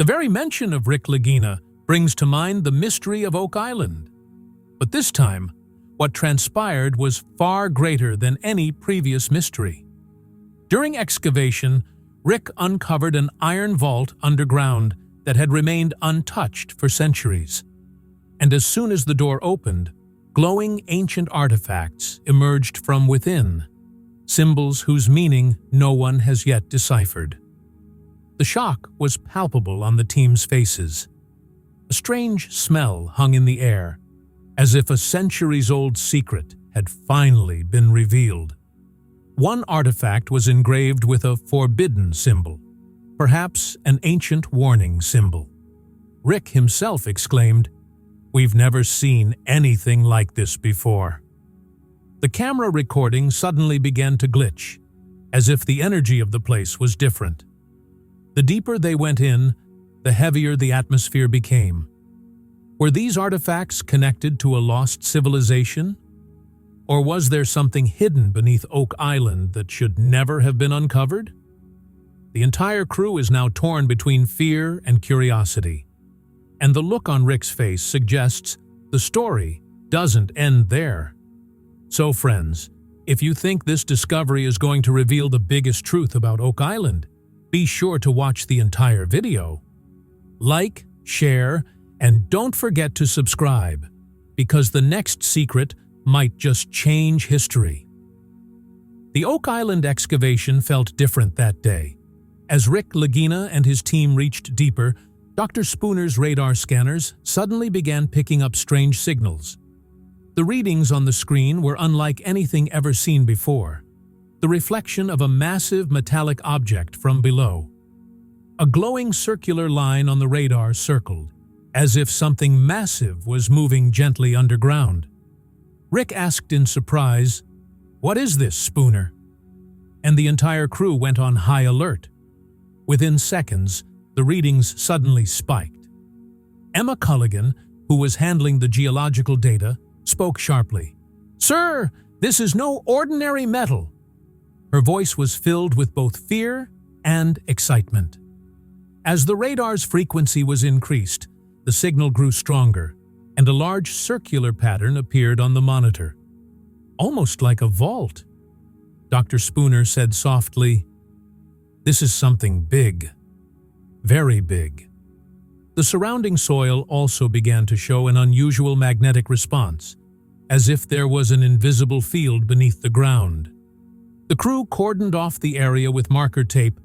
very mention of Rick Lagina brings to mind the mystery of Oak Island. But this time, what transpired was far greater than any previous mystery. During excavation, Rick uncovered an iron vault underground that had remained untouched for centuries. And as soon as the door opened, glowing ancient artifacts emerged from within, symbols whose meaning no one has yet deciphered. The shock was palpable on the team's faces. A strange smell hung in the air, as if a centuries-old secret had finally been revealed. One artifact was engraved with a forbidden symbol, perhaps an ancient warning symbol. Rick himself exclaimed, "We've never seen anything like this before." The camera recording suddenly began to glitch, as if the energy of the place was different. The deeper they went in, the heavier the atmosphere became. Were these artifacts connected to a lost civilization? Or was there something hidden beneath Oak Island that should never have been uncovered? The entire crew is now torn between fear and curiosity. And the look on Rick's face suggests the story doesn't end there. So friends, if you think this discovery is going to reveal the biggest truth about Oak Island, be sure to watch the entire video. Like, share, and don't forget to subscribe, because the next secret might just change history. The Oak Island excavation felt different that day. As Rick Lagina and his team reached deeper, Dr. Spooner's radar scanners suddenly began picking up strange signals. The readings on the screen were unlike anything ever seen before, the reflection of a massive metallic object from below. A glowing circular line on the radar circled, as if something massive was moving gently underground. Rick asked in surprise, "What is this, Spooner?" And the entire crew went on high alert. Within seconds, the readings suddenly spiked. Emma Culligan, who was handling the geological data, spoke sharply. "Sir, this is no ordinary metal." Her voice was filled with both fear and excitement. As the radar's frequency was increased, the signal grew stronger, and a large circular pattern appeared on the monitor. Almost like a vault. Dr. Spooner said softly, "This is something big. Very big." The surrounding soil also began to show an unusual magnetic response, as if there was an invisible field beneath the ground. The crew cordoned off the area with marker tape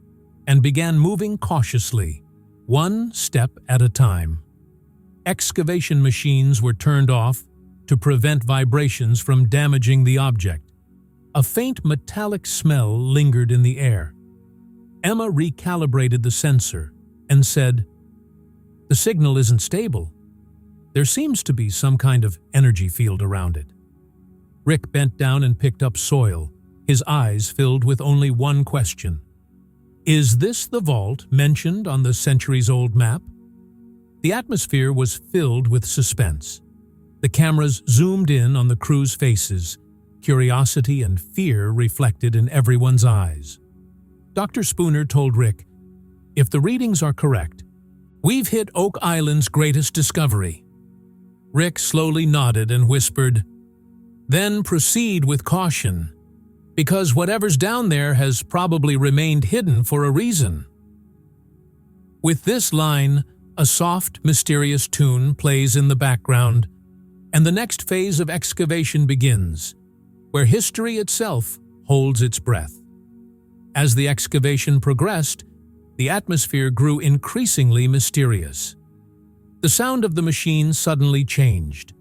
and began moving cautiously, one step at a time. Excavation machines were turned off to prevent vibrations from damaging the object. A faint metallic smell lingered in the air. Emma recalibrated the sensor and said, "The signal isn't stable. There seems to be some kind of energy field around it." Rick bent down and picked up soil, his eyes filled with only one question. Is this the vault mentioned on the centuries-old map? The atmosphere was filled with suspense. The cameras zoomed in on the crew's faces, curiosity and fear reflected in everyone's eyes. Dr. Spooner told Rick, "If the readings are correct, we've hit Oak Island's greatest discovery." Rick slowly nodded and whispered, "Then proceed with caution, because whatever's down there has probably remained hidden for a reason." With this line, a soft, mysterious tune plays in the background, and the next phase of excavation begins, where history itself holds its breath. As the excavation progressed, the atmosphere grew increasingly mysterious. The sound of the machine suddenly changed,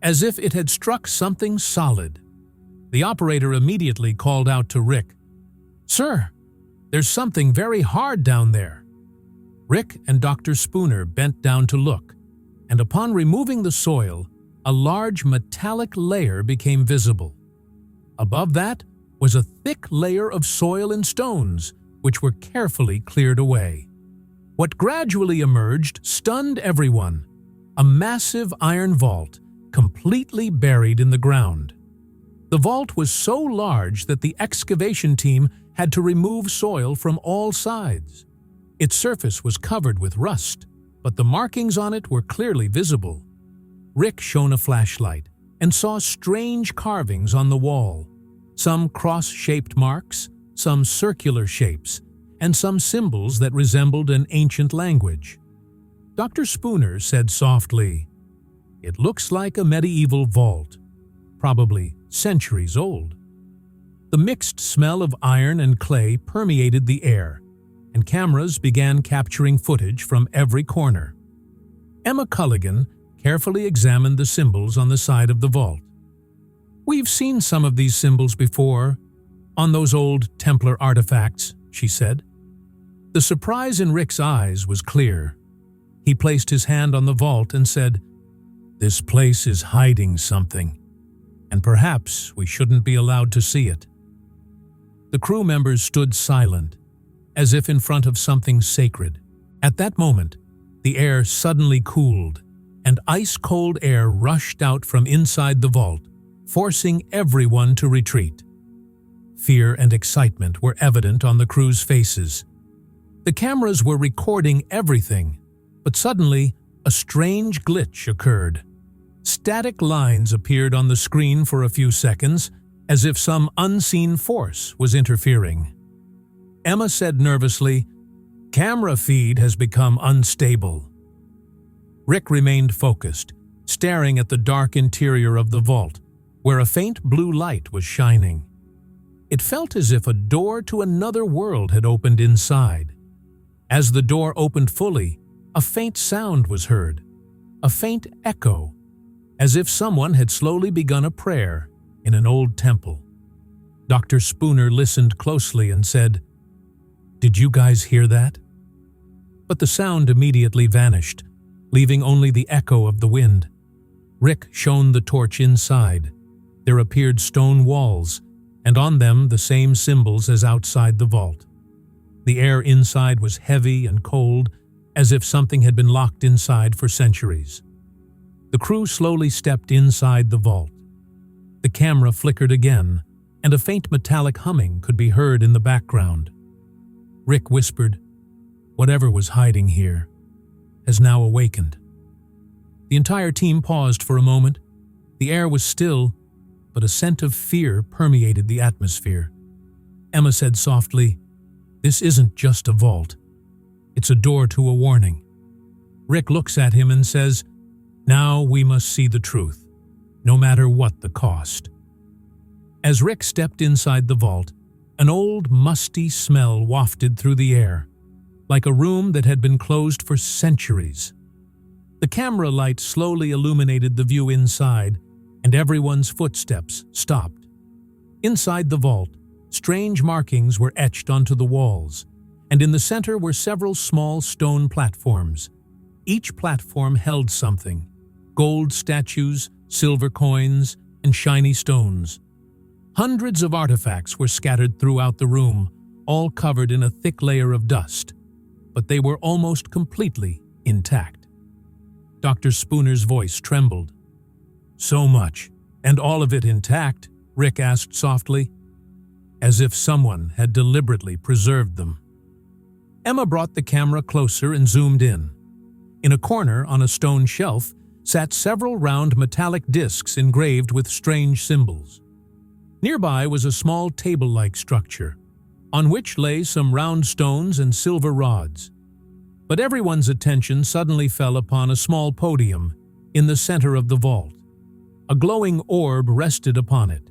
as if it had struck something solid. The operator immediately called out to Rick, "Sir, there's something very hard down there." Rick and Dr. Spooner bent down to look, and upon removing the soil, a large metallic layer became visible. Above that was a thick layer of soil and stones, which were carefully cleared away. What gradually emerged stunned everyone: a massive iron vault, completely buried in the ground. The vault was so large that the excavation team had to remove soil from all sides. Its surface was covered with rust, but the markings on it were clearly visible. Rick shone a flashlight and saw strange carvings on the wall, some cross-shaped marks, some circular shapes, and some symbols that resembled an ancient language. Dr. Spooner said softly, "It looks like a medieval vault, probably centuries old." The mixed smell of iron and clay permeated the air, and cameras began capturing footage from every corner. Emma Culligan carefully examined the symbols on the side of the vault. "We've seen some of these symbols before, on those old Templar artifacts," she said. The surprise in Rick's eyes was clear. He placed his hand on the vault and said, "This place is hiding something, and perhaps we shouldn't be allowed to see it." The crew members stood silent, as if in front of something sacred. At that moment, the air suddenly cooled, and ice-cold air rushed out from inside the vault, forcing everyone to retreat. Fear and excitement were evident on the crew's faces. The cameras were recording everything, but suddenly a strange glitch occurred. Static lines appeared on the screen for a few seconds, as if some unseen force was interfering. Emma said nervously, "Camera feed has become unstable." Rick remained focused, staring at the dark interior of the vault, where a faint blue light was shining. It felt as if a door to another world had opened inside. As the door opened fully, a faint sound was heard, a faint echo, as if someone had slowly begun a prayer in an old temple. Dr. Spooner listened closely and said, "Did you guys hear that?" But the sound immediately vanished, leaving only the echo of the wind. Rick shone the torch inside. There appeared stone walls, and on them the same symbols as outside the vault. The air inside was heavy and cold, as if something had been locked inside for centuries. The crew slowly stepped inside the vault. The camera flickered again, and a faint metallic humming could be heard in the background. Rick whispered, "Whatever was hiding here has now awakened." The entire team paused for a moment. The air was still, but a scent of fear permeated the atmosphere. Emma said softly, "This isn't just a vault. It's a door to a warning." Rick looks at him and says, "Now we must see the truth, no matter what the cost." As Rick stepped inside the vault, an old, musty smell wafted through the air, like a room that had been closed for centuries. The camera light slowly illuminated the view inside, and everyone's footsteps stopped. Inside the vault, strange markings were etched onto the walls, and in the center were several small stone platforms. Each platform held something: gold statues, silver coins, and shiny stones. Hundreds of artifacts were scattered throughout the room, all covered in a thick layer of dust, but they were almost completely intact. Dr. Spooner's voice trembled. "So much, and all of it intact?" Rick asked softly, "as if someone had deliberately preserved them." Emma brought the camera closer and zoomed in. In a corner on a stone shelf sat several round metallic discs engraved with strange symbols. Nearby was a small table-like structure, on which lay some round stones and silver rods. But everyone's attention suddenly fell upon a small podium in the center of the vault. A glowing orb rested upon it.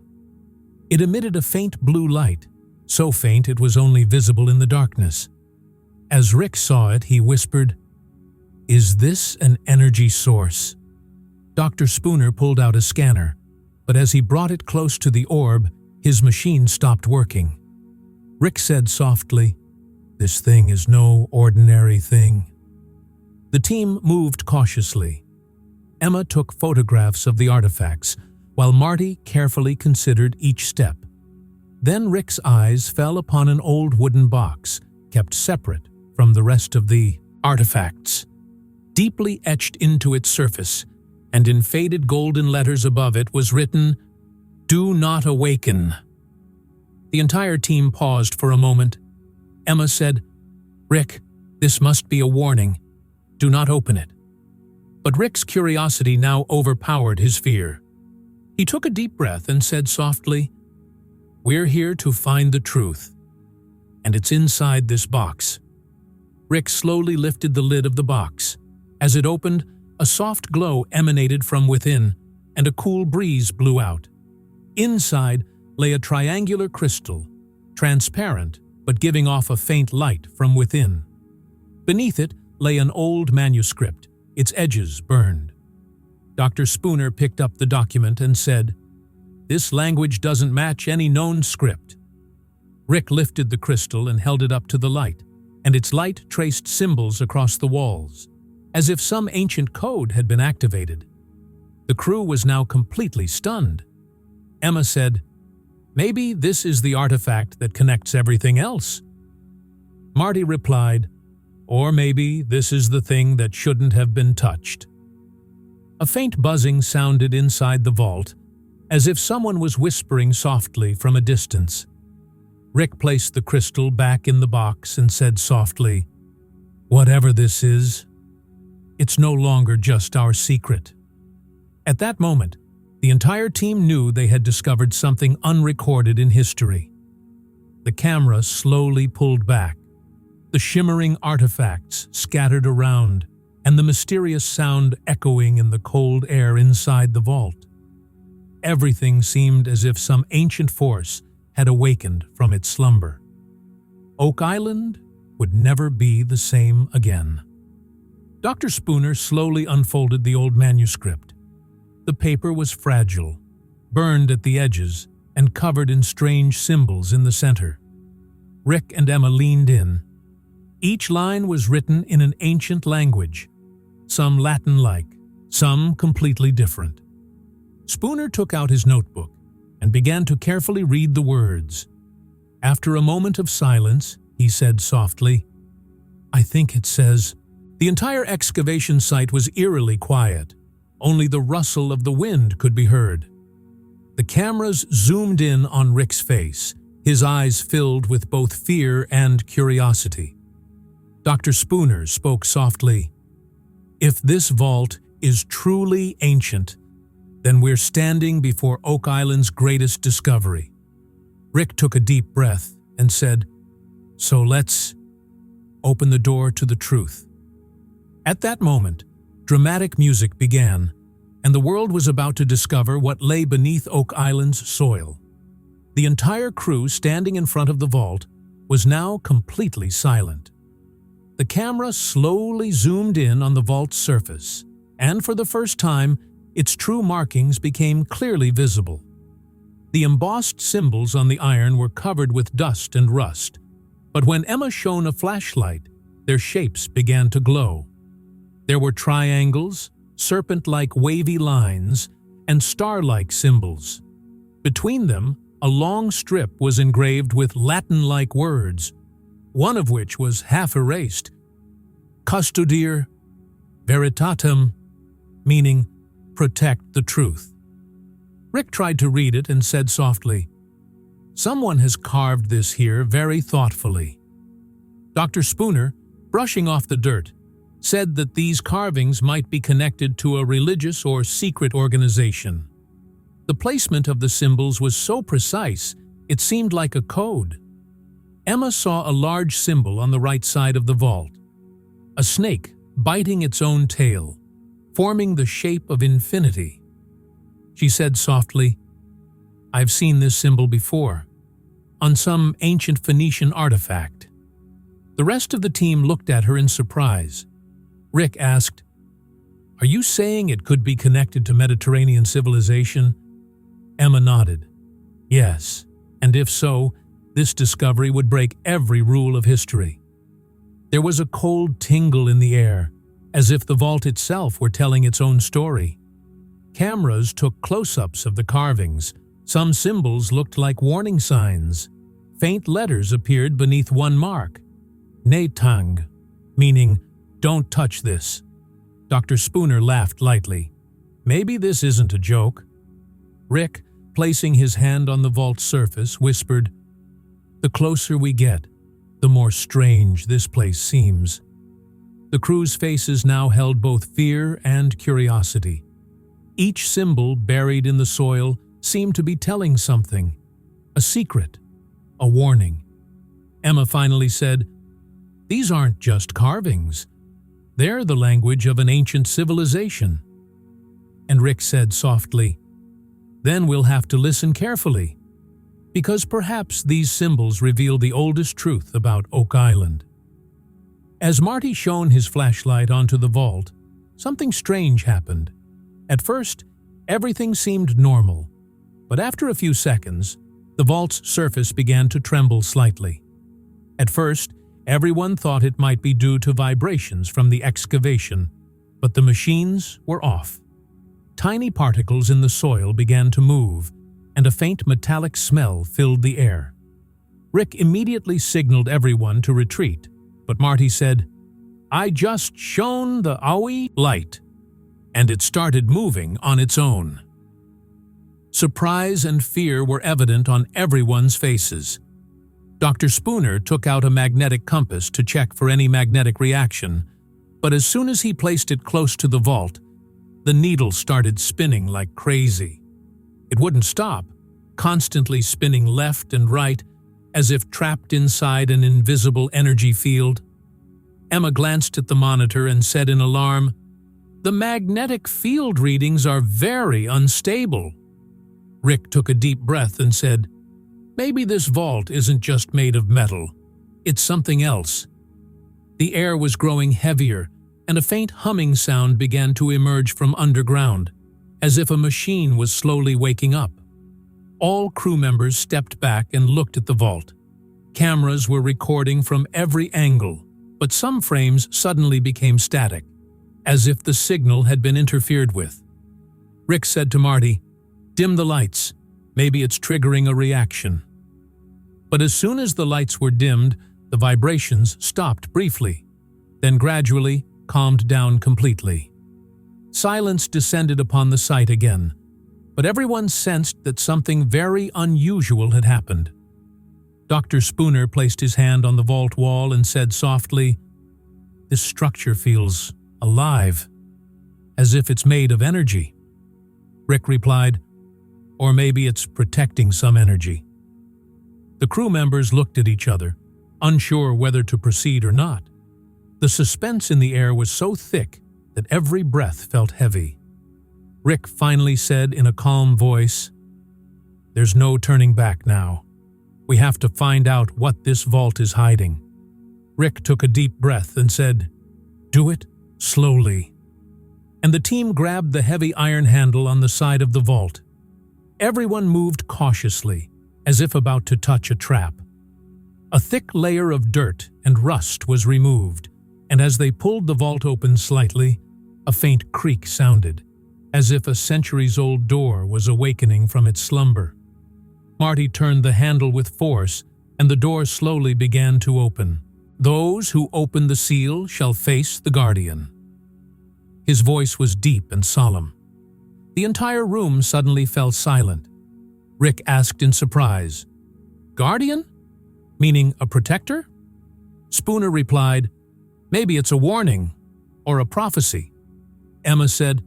It emitted a faint blue light, so faint it was only visible in the darkness. As Rick saw it, he whispered, "Is this an energy source?" Dr. Spooner pulled out a scanner, but as he brought it close to the orb, his machine stopped working. Rick said softly, "This thing is no ordinary thing." The team moved cautiously. Emma took photographs of the artifacts, while Marty carefully considered each step. Then Rick's eyes fell upon an old wooden box, kept separate from the rest of the artifacts. Deeply etched into its surface, and in faded golden letters above it was written, "Do not awaken." The entire team paused for a moment. Emma said, "Rick, "This must be a warning. Do not open it." But Rick's curiosity now overpowered his fear. He took a deep breath and said softly, "We're here to find the truth, and it's inside this box." Rick slowly lifted the lid of the box. As it opened, a soft glow emanated from within, and a cool breeze blew out. Inside lay a triangular crystal, transparent but giving off a faint light from within. Beneath it lay an old manuscript, its edges burned. Dr. Spooner picked up the document and said, "This language doesn't match any known script." Rick lifted the crystal and held it up to the light, and its light traced symbols across the walls, as if some ancient code had been activated. The crew was now completely stunned. Emma said, "Maybe this is the artifact that connects everything else." Marty replied, "Or maybe this is the thing that shouldn't have been touched." A faint buzzing sounded inside the vault, as if someone was whispering softly from a distance. Rick placed the crystal back in the box and said softly, "Whatever this is, it's no longer just our secret." At that moment, the entire team knew they had discovered something unrecorded in history. The camera slowly pulled back, the shimmering artifacts scattered around, and the mysterious sound echoing in the cold air inside the vault. Everything seemed as if some ancient force had awakened from its slumber. Oak Island would never be the same again. Dr. Spooner slowly unfolded the old manuscript. The paper was fragile, burned at the edges, and covered in strange symbols in the center. Rick and Emma leaned in. Each line was written in an ancient language, some Latin-like, some completely different. Spooner took out his notebook and began to carefully read the words. After a moment of silence, he said softly, "I think it says..." The entire excavation site was eerily quiet. Only the rustle of the wind could be heard. The cameras zoomed in on Rick's face, his eyes filled with both fear and curiosity. Dr. Spooner spoke softly, "If this vault is truly ancient, then we're standing before Oak Island's greatest discovery." Rick took a deep breath and said, "So let's open the door to the truth." At that moment, dramatic music began, and the world was about to discover what lay beneath Oak Island's soil. The entire crew standing in front of the vault was now completely silent. The camera slowly zoomed in on the vault's surface, and for the first time, its true markings became clearly visible. The embossed symbols on the iron were covered with dust and rust, but when Emma shone a flashlight, their shapes began to glow. There were triangles, serpent-like wavy lines, and star-like symbols. Between them, a long strip was engraved with Latin-like words, one of which was half erased. "Custodire veritatem," meaning "protect the truth." Rick tried to read it and said softly, "Someone has carved this here very thoughtfully." Dr. Spooner, brushing off the dirt, said that these carvings might be connected to a religious or secret organization. The placement of the symbols was so precise, it seemed like a code. Emma saw a large symbol on the right side of the vault, a snake biting its own tail, forming the shape of infinity. She said softly, "I've seen this symbol before, on some ancient Phoenician artifact." The rest of the team looked at her in surprise. Rick asked, "Are you saying it could be connected to Mediterranean civilization?" Emma nodded. "Yes, and if so, this discovery would break every rule of history." There was a cold tingle in the air, as if the vault itself were telling its own story. Cameras took close-ups of the carvings. Some symbols looked like warning signs. Faint letters appeared beneath one mark, "Netang," meaning "Don't touch this." Dr. Spooner laughed lightly. "Maybe this isn't a joke." Rick, placing his hand on the vault's surface, whispered, "The closer we get, the more strange this place seems." The crew's faces now held both fear and curiosity. Each symbol buried in the soil seemed to be telling something, a secret, a warning. Emma finally said, "These aren't just carvings. They're the language of an ancient civilization." And Rick said softly, "Then we'll have to listen carefully, because perhaps these symbols reveal the oldest truth about Oak Island." As Marty shone his flashlight onto the vault, something strange happened. At first, everything seemed normal, but after a few seconds, the vault's surface began to tremble slightly. At first, everyone thought it might be due to vibrations from the excavation, but the machines were off. Tiny particles in the soil began to move, and a faint metallic smell filled the air. Rick immediately signaled everyone to retreat, but Marty said, "I just shone the Aoi light," and it started moving on its own. Surprise and fear were evident on everyone's faces. Dr. Spooner took out a magnetic compass to check for any magnetic reaction, but as soon as he placed it close to the vault, the needle started spinning like crazy. It wouldn't stop, constantly spinning left and right, as if trapped inside an invisible energy field. Emma glanced at the monitor and said in alarm, "The magnetic field readings are very unstable." Rick took a deep breath and said, "Maybe this vault isn't just made of metal. It's something else." The air was growing heavier, and a faint humming sound began to emerge from underground, as if a machine was slowly waking up. All crew members stepped back and looked at the vault. Cameras were recording from every angle, but some frames suddenly became static, as if the signal had been interfered with. Rick said to Marty, "Dim the lights. Maybe it's triggering a reaction." But as soon as the lights were dimmed, the vibrations stopped briefly, then gradually calmed down completely. Silence descended upon the site again, but everyone sensed that something very unusual had happened. Dr. Spooner placed his hand on the vault wall and said softly, "This structure feels alive, as if it's made of energy." Rick replied, "Or maybe it's protecting some energy." The crew members looked at each other, unsure whether to proceed or not. The suspense in the air was so thick that every breath felt heavy. Rick finally said in a calm voice, "There's no turning back now. We have to find out what this vault is hiding." Rick took a deep breath and said, "Do it slowly." And the team grabbed the heavy iron handle on the side of the vault. Everyone moved cautiously, as if about to touch a trap. A thick layer of dirt and rust was removed, and as they pulled the vault open slightly, a faint creak sounded, as if a centuries-old door was awakening from its slumber. Marty turned the handle with force, and the door slowly began to open. "Those who open the seal shall face the Guardian." His voice was deep and solemn. The entire room suddenly fell silent. Rick asked in surprise, "Guardian? Meaning a protector?" Spooner replied, "Maybe it's a warning, or a prophecy." Emma said,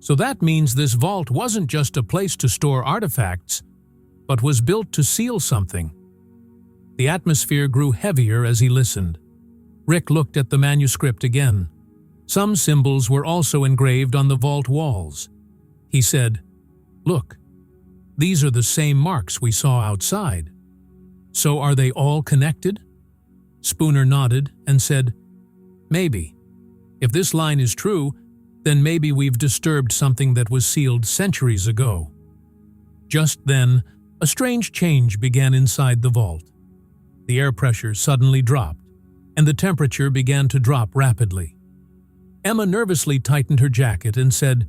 "So that means this vault wasn't just a place to store artifacts, but was built to seal something." The atmosphere grew heavier as he listened. Rick looked at the manuscript again. Some symbols were also engraved on the vault walls. He said, "Look, these are the same marks we saw outside. So are they all connected?" Spooner nodded and said, "Maybe. If this line is true, then maybe we've disturbed something that was sealed centuries ago." Just then, a strange change began inside the vault. The air pressure suddenly dropped, and the temperature began to drop rapidly. Emma nervously tightened her jacket and said,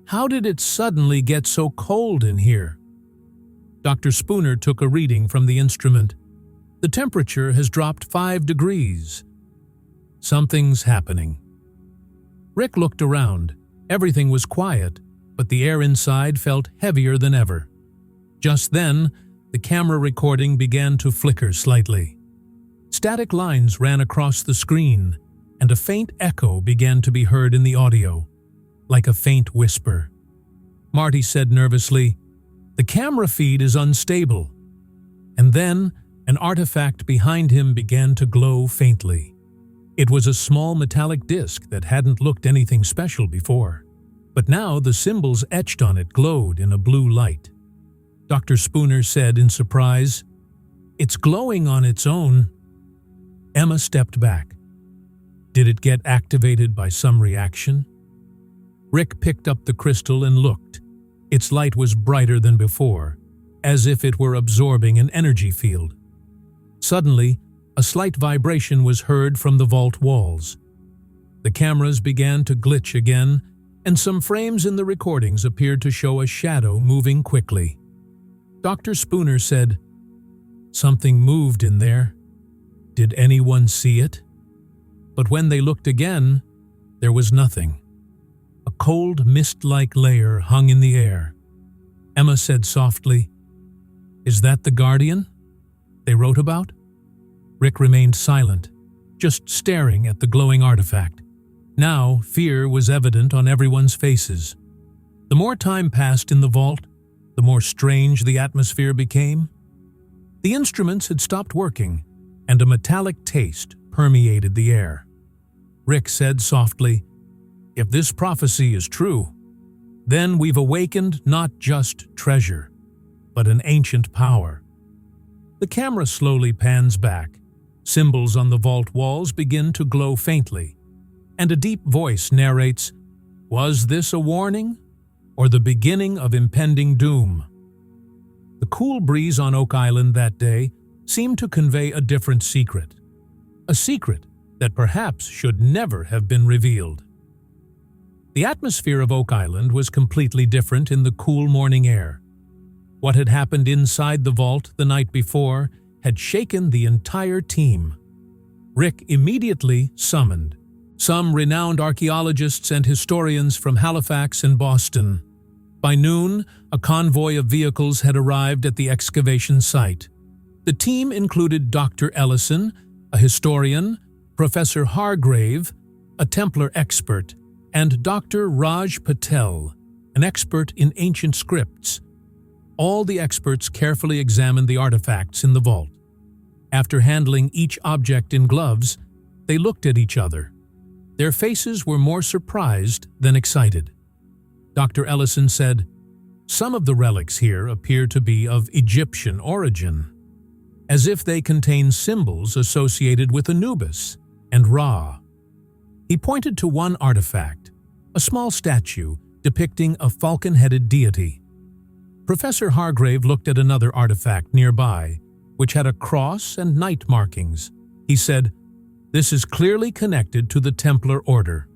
"How did it suddenly get so cold in here?" Dr. Spooner took a reading from the instrument. "The temperature has dropped 5 degrees. Something's happening." Rick looked around. Everything was quiet, but the air inside felt heavier than ever. Just then, the camera recording began to flicker slightly. Static lines ran across the screen, and a faint echo began to be heard in the audio, like a faint whisper. Marty said nervously, "The camera feed is unstable." And then an artifact behind him began to glow faintly. It was a small metallic disc that hadn't looked anything special before, but now the symbols etched on it glowed in a blue light. Dr. Spooner said in surprise, "It's glowing on its own." Emma stepped back. Did it get activated by some reaction? Rick picked up the crystal and looked. Its light was brighter than before, as if it were absorbing an energy field. Suddenly, a slight vibration was heard from the vault walls. The cameras began to glitch again, and some frames in the recordings appeared to show a shadow moving quickly. Dr. Spooner said, "Something moved in there. Did anyone see it?" But when they looked again, there was nothing. A cold, mist-like layer hung in the air. Emma said softly, "Is that the Guardian they wrote about?" Rick remained silent, just staring at the glowing artifact. Now, fear was evident on everyone's faces. The more time passed in the vault, the more strange the atmosphere became. The instruments had stopped working, and a metallic taste permeated the air. Rick said softly, "If this prophecy is true, then we've awakened not just treasure, but an ancient power." The camera slowly pans back. Symbols on the vault walls begin to glow faintly, and a deep voice narrates, "Was this a warning, or the beginning of impending doom?" The cool breeze on Oak Island that day seemed to convey a different secret. A secret that perhaps should never have been revealed. The atmosphere of Oak Island was completely different in the cool morning air. What had happened inside the vault the night before had shaken the entire team. Rick immediately summoned some renowned archaeologists and historians from Halifax and Boston. By noon, a convoy of vehicles had arrived at the excavation site. The team included Dr. Ellison, a historian, Professor Hargrave, a Templar expert, and Dr. Raj Patel, an expert in ancient scripts. All the experts carefully examined the artifacts in the vault. After handling each object in gloves, they looked at each other. Their faces were more surprised than excited. Dr. Ellison said, "Some of the relics here appear to be of Egyptian origin, as if they contain symbols associated with Anubis and Ra." He pointed to one artifact, a small statue depicting a falcon-headed deity. Professor Hargrave looked at another artifact nearby, which had a cross and knight markings. He said, "This is clearly connected to the Templar order."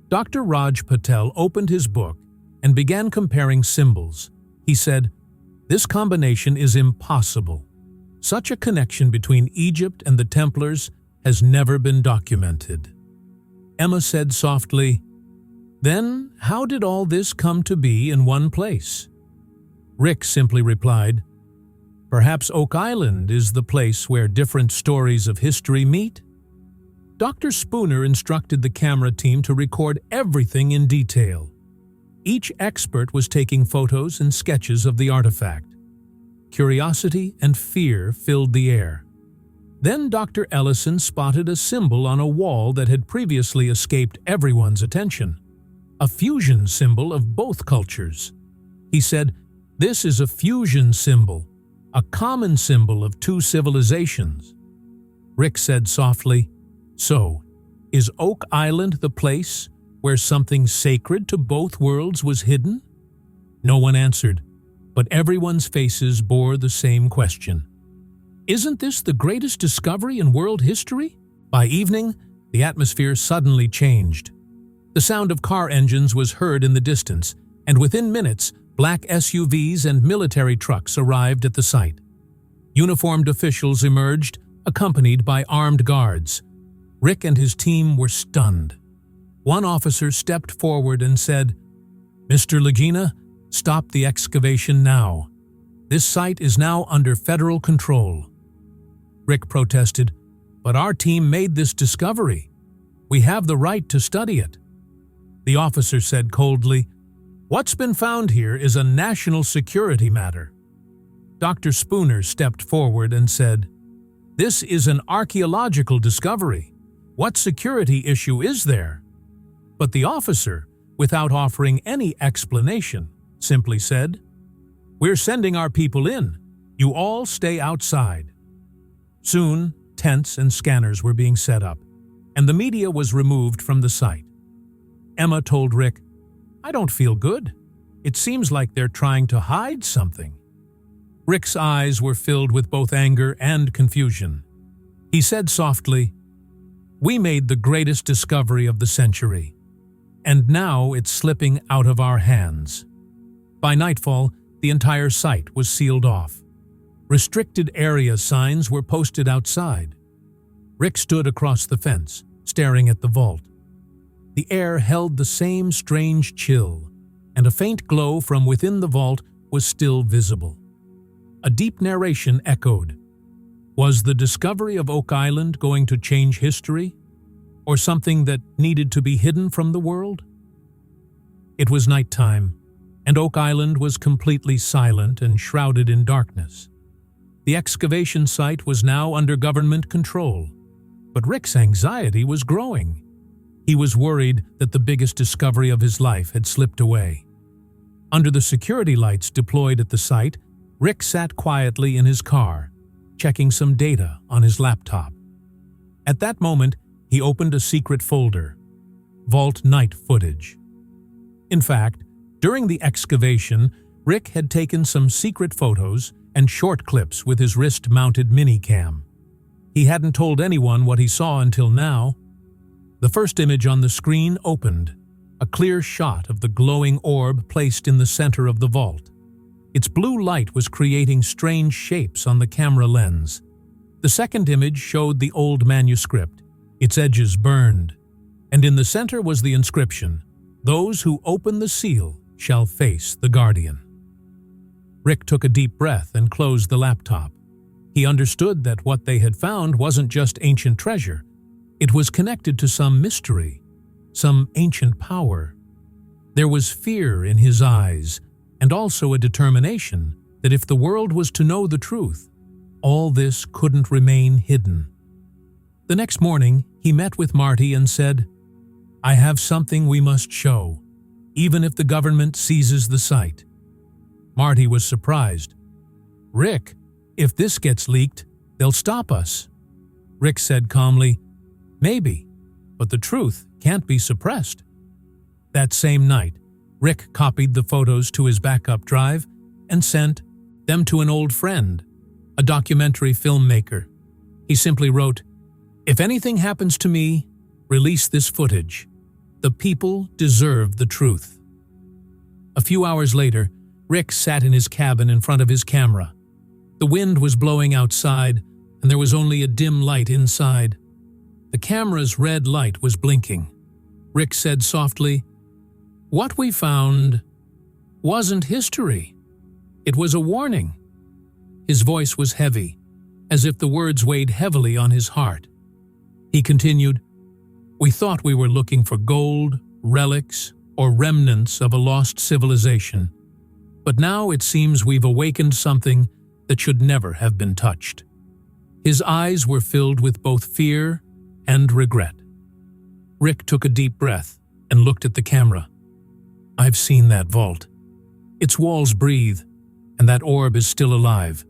Dr. Raj Patel opened his book and began comparing symbols. He said, "This combination is impossible. Such a connection between Egypt and the Templars has never been documented." Emma said softly, "Then how did all this come to be in one place?" Rick simply replied, "Perhaps Oak Island is the place where different stories of history meet?" Dr. Spooner instructed the camera team to record everything in detail. Each expert was taking photos and sketches of the artifact. Curiosity and fear filled the air. Then Dr. Ellison spotted a symbol on a wall that had previously escaped everyone's attention. A fusion symbol of both cultures. He said, "This is a fusion symbol, a common symbol of two civilizations." Rick said softly, "So, is Oak Island the place where something sacred to both worlds was hidden?" No one answered, but everyone's faces bore the same question. Isn't this the greatest discovery in world history? By evening, the atmosphere suddenly changed. The sound of car engines was heard in the distance, and within minutes, black SUVs and military trucks arrived at the site. Uniformed officials emerged, accompanied by armed guards. Rick and his team were stunned. One officer stepped forward and said, "Mr. Lagina, stop the excavation now. This site is now under federal control." Rick protested, "But our team made this discovery. We have the right to study it." The officer said coldly, "What's been found here is a national security matter." Dr. Spooner stepped forward and said, "This is an archaeological discovery. What security issue is there?" But the officer, without offering any explanation, simply said, "We're sending our people in. You all stay outside." Soon, tents and scanners were being set up, and the media was removed from the site. Emma told Rick, "I don't feel good. It seems like they're trying to hide something." Rick's eyes were filled with both anger and confusion. He said softly, "We made the greatest discovery of the century, and now it's slipping out of our hands." By nightfall, the entire site was sealed off. Restricted area signs were posted outside. Rick stood across the fence, staring at the vault. The air held the same strange chill, and a faint glow from within the vault was still visible. A deep narration echoed. Was the discovery of Oak Island going to change history, or something that needed to be hidden from the world? It was nighttime, and Oak Island was completely silent and shrouded in darkness. The excavation site was now under government control, but Rick's anxiety was growing. He was worried that the biggest discovery of his life had slipped away. Under the security lights deployed at the site, Rick sat quietly in his car, checking some data on his laptop. At that moment, he opened a secret folder, Vault Night Footage. In fact, during the excavation, Rick had taken some secret photos and short clips with his wrist-mounted minicam. He hadn't told anyone what he saw until now. The first image on the screen opened, a clear shot of the glowing orb placed in the center of the vault. Its blue light was creating strange shapes on the camera lens. The second image showed the old manuscript, its edges burned, and in the center was the inscription, "Those who open the seal shall face the Guardian." Rick took a deep breath and closed the laptop. He understood that what they had found wasn't just ancient treasure. It was connected to some mystery, some ancient power. There was fear in his eyes, and also a determination that if the world was to know the truth, all this couldn't remain hidden. The next morning, he met with Marty and said, "I have something we must show, even if the government seizes the site." Marty was surprised. "Rick, if this gets leaked, they'll stop us." Rick said calmly, "Maybe, but the truth can't be suppressed." That same night, Rick copied the photos to his backup drive and sent them to an old friend, a documentary filmmaker. He simply wrote, "If anything happens to me, release this footage. The people deserve the truth." A few hours later, Rick sat in his cabin in front of his camera. The wind was blowing outside, and there was only a dim light inside. The camera's red light was blinking. Rick said softly, "What we found wasn't history. It was a warning." His voice was heavy, as if the words weighed heavily on his heart. He continued, "We thought we were looking for gold, relics, or remnants of a lost civilization. But now it seems we've awakened something that should never have been touched." His eyes were filled with both fear and regret. Rick took a deep breath and looked at the camera. "I've seen that vault. Its walls breathe, and that orb is still alive.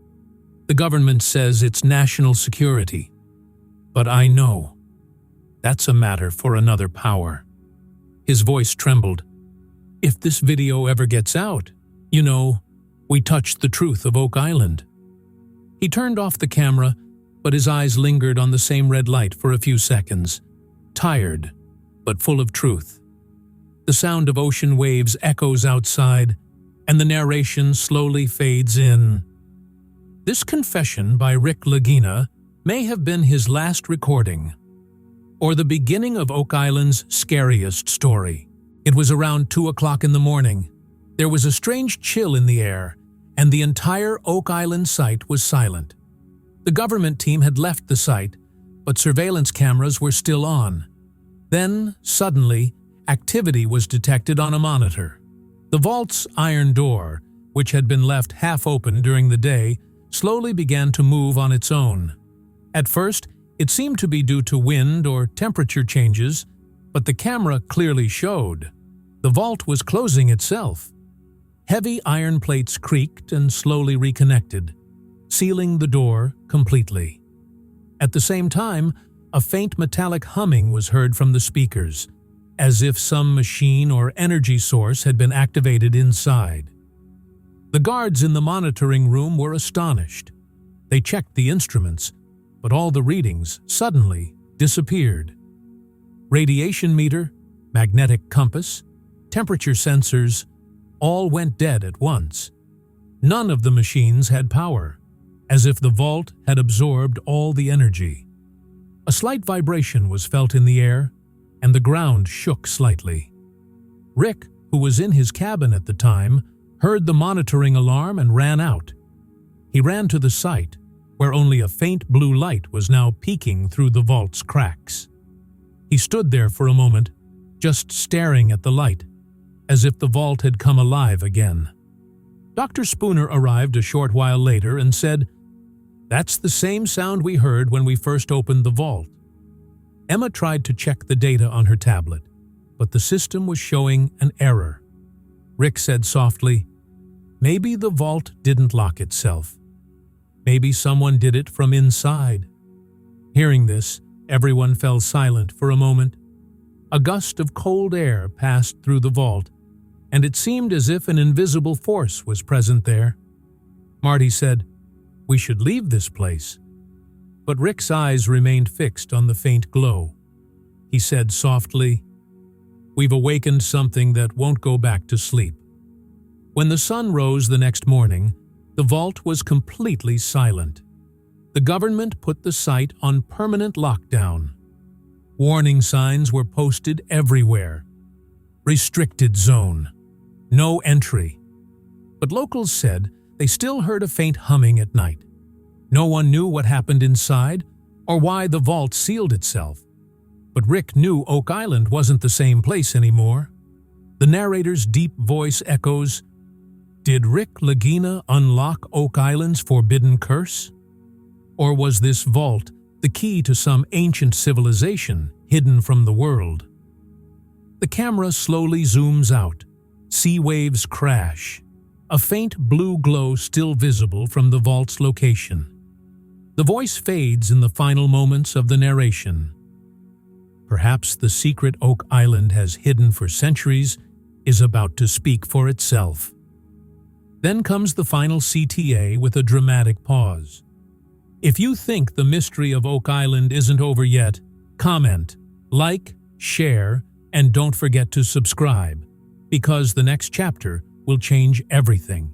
The government says it's national security. But I know that's a matter for another power." His voice trembled. "If this video ever gets out, we touched the truth of Oak Island." He turned off the camera, but his eyes lingered on the same red light for a few seconds, tired, but full of truth. The sound of ocean waves echoes outside, and the narration slowly fades in. This confession by Rick Lagina may have been his last recording, or the beginning of Oak Island's scariest story. It was around 2 o'clock in the morning. There was a strange chill in the air, and the entire Oak Island site was silent. The government team had left the site, but surveillance cameras were still on. Then, suddenly, activity was detected on a monitor. The vault's iron door, which had been left half open during the day, slowly began to move on its own. At first, it seemed to be due to wind or temperature changes, but the camera clearly showed the vault was closing itself. Heavy iron plates creaked and slowly reconnected, sealing the door completely. At the same time, a faint metallic humming was heard from the speakers, as if some machine or energy source had been activated inside. The guards in the monitoring room were astonished. They checked the instruments, but all the readings suddenly disappeared. Radiation meter, magnetic compass, temperature sensors, all went dead at once. None of the machines had power, as if the vault had absorbed all the energy. A slight vibration was felt in the air, and the ground shook slightly. Rick, who was in his cabin at the time, heard the monitoring alarm and ran out. He ran to the site, where only a faint blue light was now peeking through the vault's cracks. He stood there for a moment, just staring at the light, as if the vault had come alive again. Dr. Spooner arrived a short while later and said, "That's the same sound we heard when we first opened the vault." Emma tried to check the data on her tablet, but the system was showing an error. Rick said softly, "Maybe the vault didn't lock itself. Maybe someone did it from inside." Hearing this, everyone fell silent for a moment. A gust of cold air passed through the vault, and it seemed as if an invisible force was present there. Marty said, "We should leave this place." But Rick's eyes remained fixed on the faint glow. He said softly, "We've awakened something that won't go back to sleep." When the sun rose the next morning, the vault was completely silent. The government put the site on permanent lockdown. Warning signs were posted everywhere. Restricted zone. No entry. But locals said they still heard a faint humming at night. No one knew what happened inside or why the vault sealed itself. But Rick knew Oak Island wasn't the same place anymore. The narrator's deep voice echoes, "Did Rick Lagina unlock Oak Island's forbidden curse? Or was this vault the key to some ancient civilization hidden from the world?" The camera slowly zooms out. Sea waves crash. A faint blue glow still visible from the vault's location. The voice fades in the final moments of the narration. Perhaps the secret Oak Island has hidden for centuries is about to speak for itself. Then comes the final CTA with a dramatic pause. If you think the mystery of Oak Island isn't over yet, comment, like, share, and don't forget to subscribe, because the next chapter will change everything.